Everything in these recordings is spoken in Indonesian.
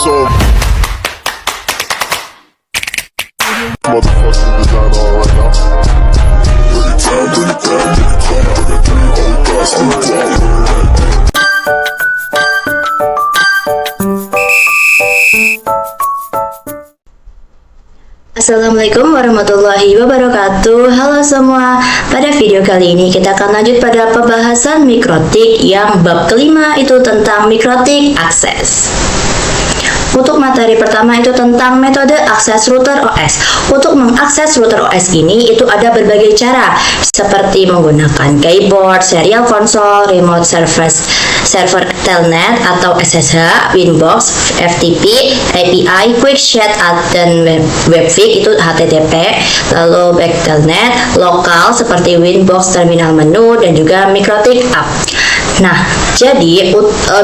So motherfucking design all right now. Bring it down, bring it down, bring it down, bring it down, still Assalamualaikum warahmatullahi wabarakatuh. Halo semua, pada video kali ini kita akan lanjut pada pembahasan mikrotik yang bab kelima, itu tentang mikrotik akses. Untuk materi pertama itu tentang metode akses router OS. Untuk mengakses router OS ini itu ada berbagai cara, seperti menggunakan keyboard, serial console, remote server telnet atau SSH, Winbox, FTP, API, quick chat, dan webvik itu HTTP, lalu back telnet, lokal seperti Winbox terminal menu, dan juga mikrotik app. Nah, jadi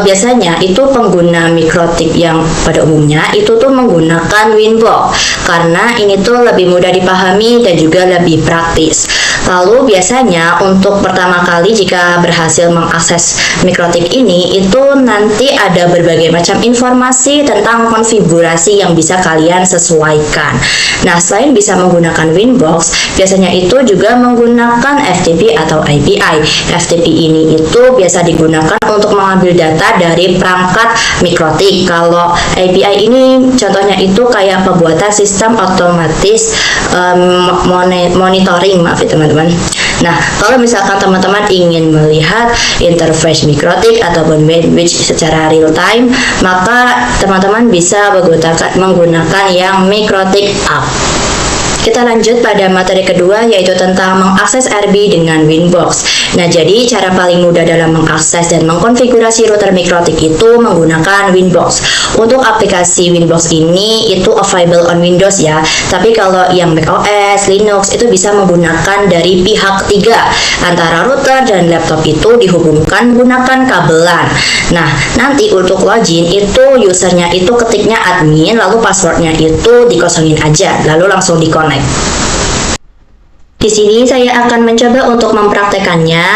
biasanya itu pengguna mikrotik yang pada umumnya itu tuh menggunakan Winbox karena ini tuh lebih mudah dipahami dan juga lebih praktis. Lalu biasanya untuk pertama kali jika berhasil mengakses mikrotik ini itu nanti ada berbagai macam informasi tentang konfigurasi yang bisa kalian sesuaikan. Nah, selain bisa menggunakan Winbox, biasanya itu juga menggunakan FTP atau API. FTP ini itu biasa digunakan untuk mengambil data dari perangkat mikrotik. Kalau API ini contohnya itu kayak pembuatan sistem otomatis monitoring, maaf ya teman-teman. Nah, kalau misalkan teman-teman ingin melihat interface mikrotik ataupun bandwidth secara real time, maka teman-teman bisa menggunakan yang mikrotik app. Kita lanjut pada materi kedua, yaitu tentang mengakses RB dengan Winbox. Nah, jadi cara paling mudah dalam mengakses dan mengkonfigurasi router mikrotik itu menggunakan Winbox. Untuk aplikasi Winbox ini itu available on Windows ya, tapi kalau yang macOS, Linux itu bisa menggunakan dari pihak ketiga. Antara router dan laptop itu dihubungkan menggunakan kabelan. Nah, nanti untuk login itu usernya itu ketiknya admin, lalu passwordnya itu dikosongin aja, lalu langsung di-connect. Di sini saya akan mencoba untuk mempraktekannya.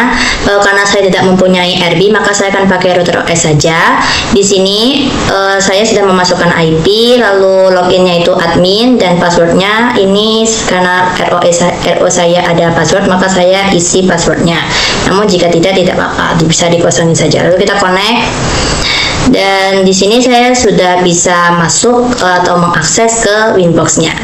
Karena saya tidak mempunyai RB, maka saya akan pakai router OS saja. Di sini saya sudah memasukkan IP, lalu loginnya itu admin, dan passwordnya ini karena RO saya ada password, maka saya isi passwordnya. Namun jika tidak apa-apa, bisa dikosongin saja. Lalu kita connect. Dan di sini saya sudah bisa masuk atau mengakses ke Winbox-nya.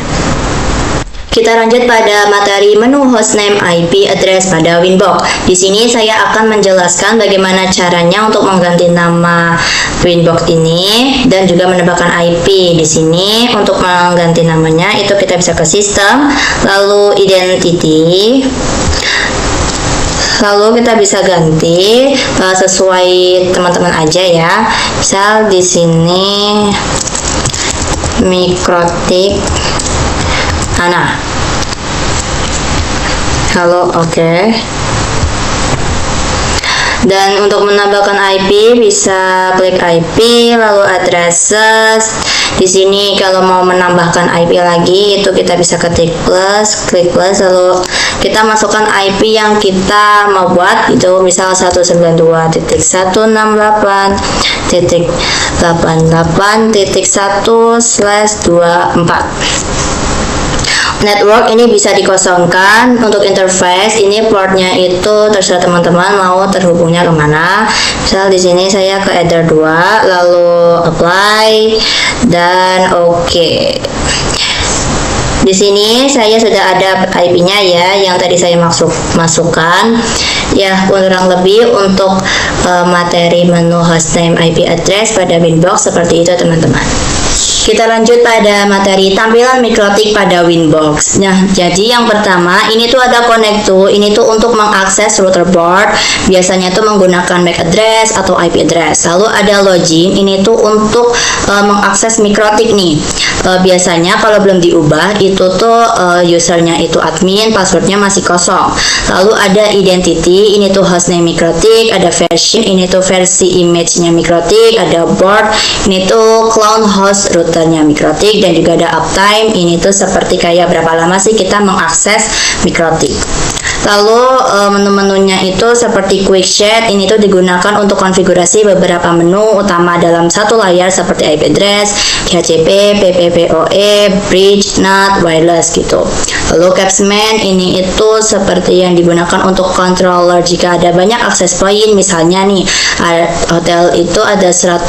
Kita lanjut pada materi menu hostname IP address pada Winbox. Di sini saya akan menjelaskan bagaimana caranya untuk mengganti nama Winbox ini dan juga menambahkan IP. Di sini untuk mengganti namanya itu kita bisa ke sistem, lalu identity. Lalu kita bisa ganti sesuai teman-teman aja ya. Misal di sini mikrotik. Halo, oke. Dan untuk menambahkan IP bisa klik IP, lalu addresses. Di sini kalau mau menambahkan IP lagi itu kita bisa ketik plus, klik plus, lalu kita masukkan IP yang kita mau buat, itu misal 192.168.1/24. Network ini bisa dikosongkan. Untuk interface ini portnya itu terserah teman-teman mau terhubungnya kemana. Misal di sini saya ke Ether 2, lalu apply dan oke. Di sini saya sudah ada IP-nya ya, yang tadi saya masukkan. Ya, kurang lebih untuk materi menu hostname IP address pada Winbox seperti itu teman-teman. Kita lanjut pada materi tampilan mikrotik pada Winbox. Nah, jadi yang pertama ini tuh ada connect to. Ini tuh untuk mengakses router board. Biasanya tuh menggunakan MAC address atau IP address. Lalu ada login. Ini tuh untuk mengakses mikrotik nih. Biasanya kalau belum diubah itu tuh usernya itu admin, passwordnya masih kosong. Lalu ada identity. Ini tuh hostname mikrotik. Ada version. Ini tuh versi image-nya mikrotik. Ada board. Ini tuh clone host routernya mikrotik, dan juga ada uptime. Ini tuh seperti kayak berapa lama sih kita mengakses mikrotik. Lalu menu-menunya itu seperti quick chat, ini tuh digunakan untuk konfigurasi beberapa menu utama dalam satu layar seperti IP address, DHCP, PPPoE, bridge, NAT, wireless gitu. Lalu capsman ini itu seperti yang digunakan untuk controller jika ada banyak akses point, misalnya nih hotel itu ada 100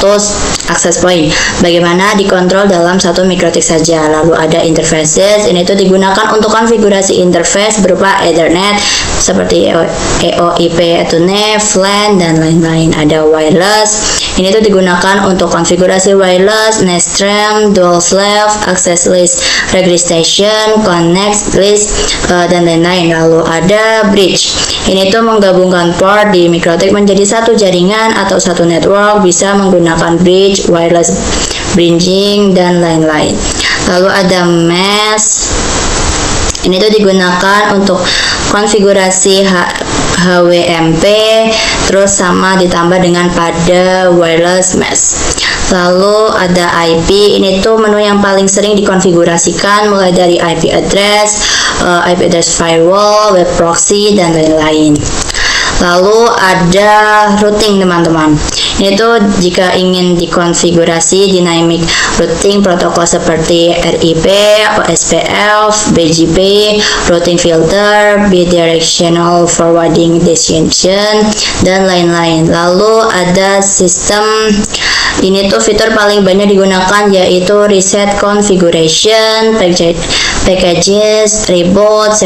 akses point, bagaimana dikontrol dalam satu mikrotik saja. Lalu ada interfaces, ini tuh digunakan untuk konfigurasi interface berupa Ethernet seperti EOIP, Ethernet, LAN, dan lain-lain. Ada wireless, ini tuh digunakan untuk konfigurasi wireless, Nestream, dual slave, access list, registration, connect list, dan lain-lain. Lalu ada bridge, ini tuh menggabungkan port di mikrotik menjadi satu jaringan atau satu network, bisa menggunakan bridge, wireless bridging, dan lain-lain. Lalu ada mesh, ini tuh digunakan untuk konfigurasi HWMP, terus sama ditambah dengan pada wireless mesh. Lalu ada IP, ini tuh menu yang paling sering dikonfigurasikan mulai dari IP address firewall, web proxy, dan lain-lain. Lalu ada routing teman-teman. Ini tuh jika ingin dikonfigurasi dynamic routing protokol seperti RIP, OSPF, BGP, routing filter, bidirectional forwarding destination, dan lain-lain. Lalu ada sistem, ini tuh fitur paling banyak digunakan yaitu reset configuration, packages, reboot,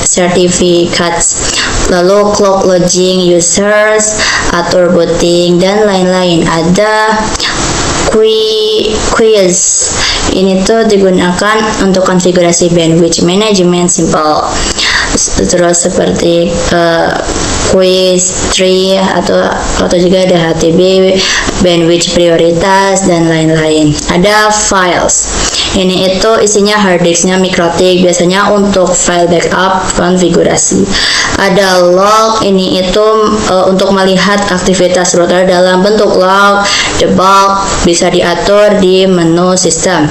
certificates, lalu clock login users, atur booting, dan lain-lain. Ada quiz, ini tuh digunakan untuk konfigurasi bandwidth management simple, terus seperti quiz tree atau juga ada HTB, bandwidth prioritas, dan lain-lain. Ada files, ini itu isinya hard disknya mikrotik, biasanya untuk file backup konfigurasi. Ada log, ini itu untuk melihat aktivitas router dalam bentuk log, debug, bisa diatur di menu sistem.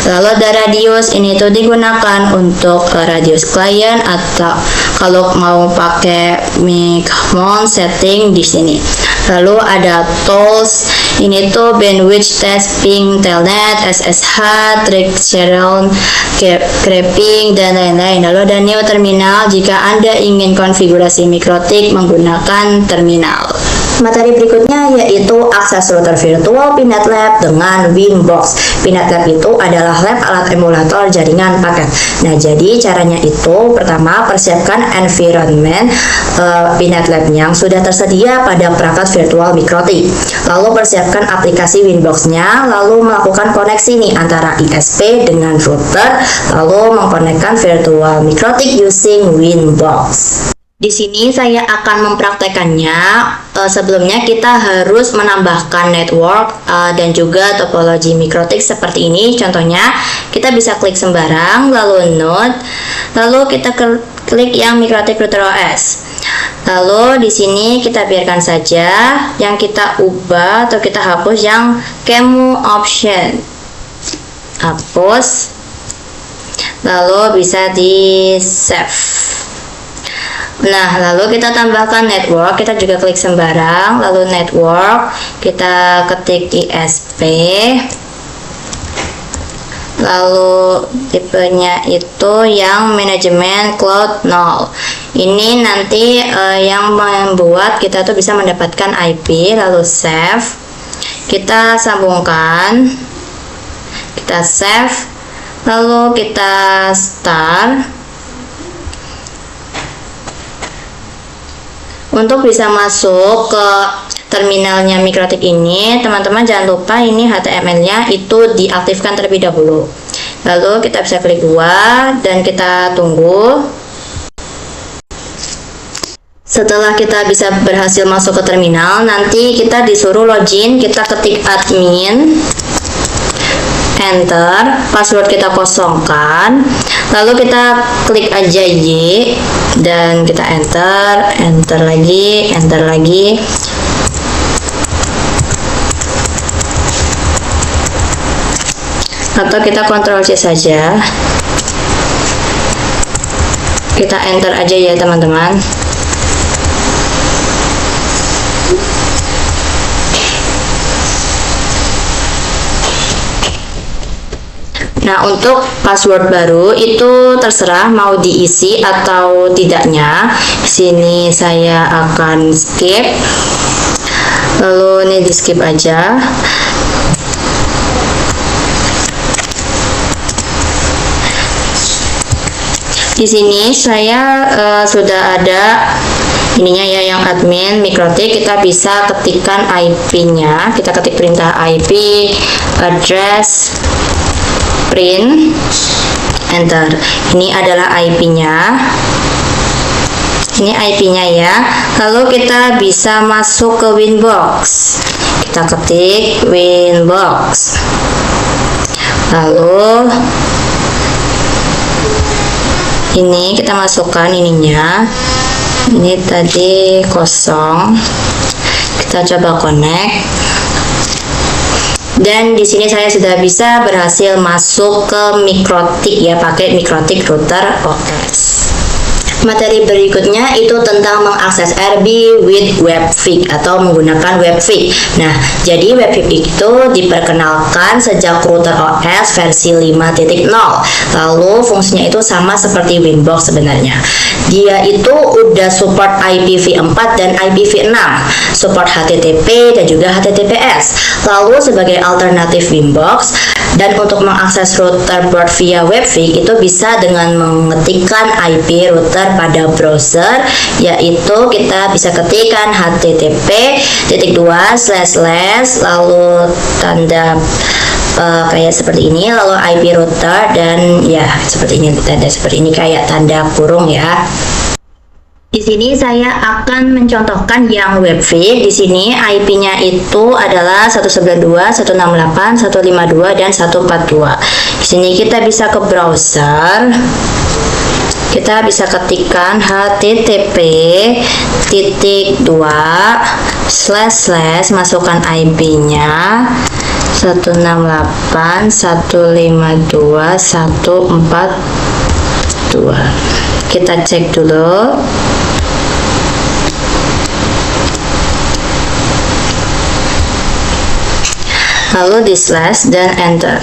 Lalu ada radius, ini tuh digunakan untuk radius client atau kalau mau pakai mic mount setting di sini. Lalu ada tools, ini tuh bandwidth test, ping, telnet, SSH, trick shadow, creping, dan lain-lain. Lalu ada new terminal jika Anda ingin konfigurasi mikrotik menggunakan terminal. Materi berikutnya yaitu akses router virtual Pinet Lab dengan Winbox. Pinet Lab itu adalah lab alat emulator jaringan paket. Nah, jadi caranya itu pertama persiapkan environment Pinet Lab yang sudah tersedia pada perangkat virtual mikrotik. Lalu persiapkan aplikasi Winbox-nya, lalu melakukan koneksi nih antara ISP dengan router, lalu mengkonekkan virtual mikrotik using Winbox. Di sini saya akan mempraktekannya. Sebelumnya kita harus menambahkan network dan juga topologi mikrotik seperti ini. Contohnya, kita bisa klik sembarang, lalu node, lalu kita klik yang mikrotik router OS. Lalu di sini kita biarkan saja, yang kita ubah atau kita hapus yang QEMU option. Hapus. Lalu bisa di save. Nah, lalu kita tambahkan network, kita juga klik sembarang, lalu network, kita ketik ISP, lalu tipenya itu yang manajemen cloud 0. Ini nanti yang membuat kita tuh bisa mendapatkan IP, lalu save, kita sambungkan, kita save, lalu kita start. Untuk bisa masuk ke terminalnya mikrotik ini, teman-teman jangan lupa ini HTML-nya itu diaktifkan terlebih dahulu. Lalu kita bisa klik 2 dan kita tunggu. Setelah kita bisa berhasil masuk ke terminal, nanti kita disuruh login, kita ketik admin, enter, password kita kosongkan, lalu kita klik aja Y dan kita enter lagi, atau kita Ctrl C saja. Kita enter aja ya teman-teman. Nah, untuk password baru itu terserah mau diisi atau tidaknya. Di sini saya akan skip. Lalu ini di skip aja. Di sini saya sudah ada ininya ya, yang admin Mikrotik. Kita bisa ketikkan IP-nya. Kita ketik perintah IP address print, enter. Ini adalah IP-nya. Ini IP-nya ya. Lalu kita bisa masuk ke Winbox. Kita ketik Winbox. Lalu ini kita masukkan ininya. Ini tadi kosong. Kita coba connect. Dan di sini saya sudah bisa berhasil masuk ke Mikrotik ya, pakai Mikrotik router OS. Materi berikutnya itu tentang mengakses RB with WebFig atau menggunakan WebFig. Nah, jadi WebFig itu diperkenalkan sejak router OS versi 5.0. Lalu fungsinya itu sama seperti Winbox sebenarnya. Dia itu udah support IPv4 dan IPv6, support HTTP dan juga HTTPS. Lalu sebagai alternatif Winbox, dan untuk mengakses router port via WebFig itu bisa dengan mengetikkan IP router pada browser, yaitu kita bisa ketikkan http:// lalu tanda kayak seperti ini, lalu IP router, dan ya seperti ini, tanda seperti ini kayak tanda kurung ya. Di sini saya akan mencontohkan yang WebFig. Di sini IP-nya itu adalah 192.168.152 dan 142. Di sini kita bisa ke browser. Kita bisa ketikkan http:// masukkan IP-nya 168.152.142. Kita cek dulu. Lalu di slash dan enter.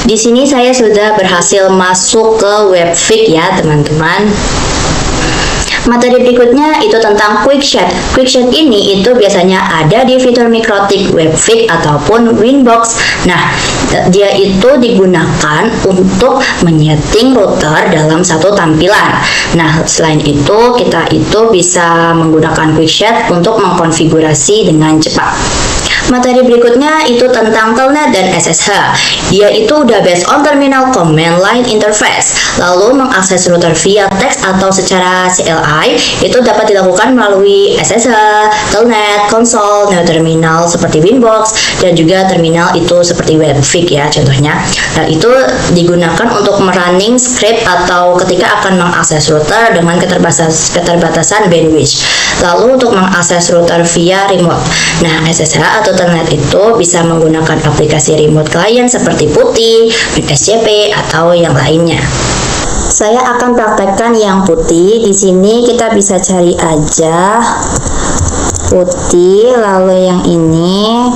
Di sini saya sudah berhasil masuk ke WebFig ya teman-teman. Materi berikutnya itu tentang QuickShot. QuickShot ini itu biasanya ada di fitur Mikrotik, WebFig ataupun Winbox. Nah, dia itu digunakan untuk menyeting router dalam satu tampilan. Nah, selain itu kita itu bisa menggunakan QuickShot untuk mengkonfigurasi dengan cepat. Materi berikutnya itu tentang Telnet dan SSH. Dia itu udah based on terminal command line interface. Lalu mengakses router via teks atau secara CLI itu dapat dilakukan melalui SSH, Telnet, konsol, terminal seperti Winbox, dan juga terminal itu seperti WebFig ya contohnya. Nah, itu digunakan untuk merunning script atau ketika akan mengakses router dengan keterbatasan bandwidth. Lalu untuk mengakses router via remote. Nah, SSH atau Telnet itu bisa menggunakan aplikasi remote client seperti Putih, SCP, atau yang lainnya. Saya akan praktekkan yang Putih. Di sini kita bisa cari aja Putih, lalu yang ini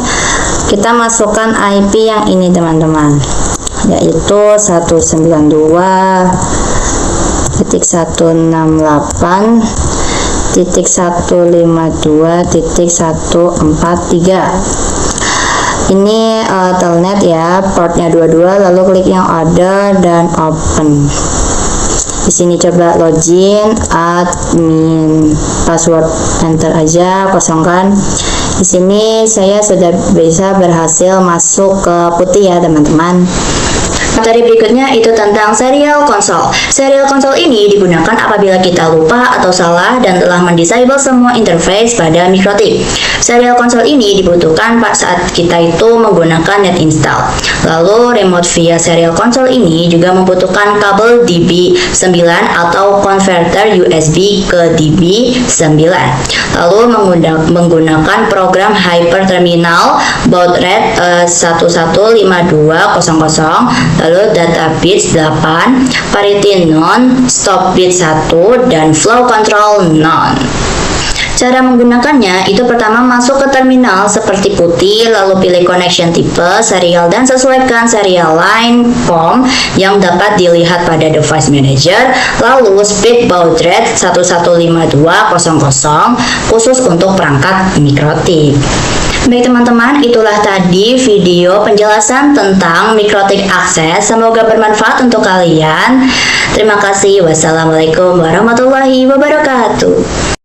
kita masukkan IP yang ini teman-teman, yaitu 192.152.143. Ini Telnet ya, portnya 22, lalu klik yang order dan open. Di sini coba login, admin, password, enter aja, kosongkan. Di sini saya sudah bisa berhasil masuk ke Putih ya teman-teman. Materi berikutnya itu tentang serial console. Serial console ini digunakan apabila kita lupa atau salah dan telah mendisable semua interface pada Mikrotik. Serial console ini dibutuhkan saat kita itu menggunakan net install. Lalu remote via serial console ini juga membutuhkan kabel DB9 atau converter USB ke DB9. Lalu menggunakan program hyper terminal baud rate 115200 lalu data bits 8, parity none, stop bit 1, dan flow control none. Cara menggunakannya itu pertama masuk ke terminal seperti putih, lalu pilih connection type, serial, dan sesuaikan serial line POM yang dapat dilihat pada device manager, lalu speed baud rate 115200 khusus untuk perangkat mikrotik. Baik teman-teman, itulah tadi video penjelasan tentang mikrotik akses. Semoga bermanfaat untuk kalian. Terima kasih. Wassalamualaikum warahmatullahi wabarakatuh.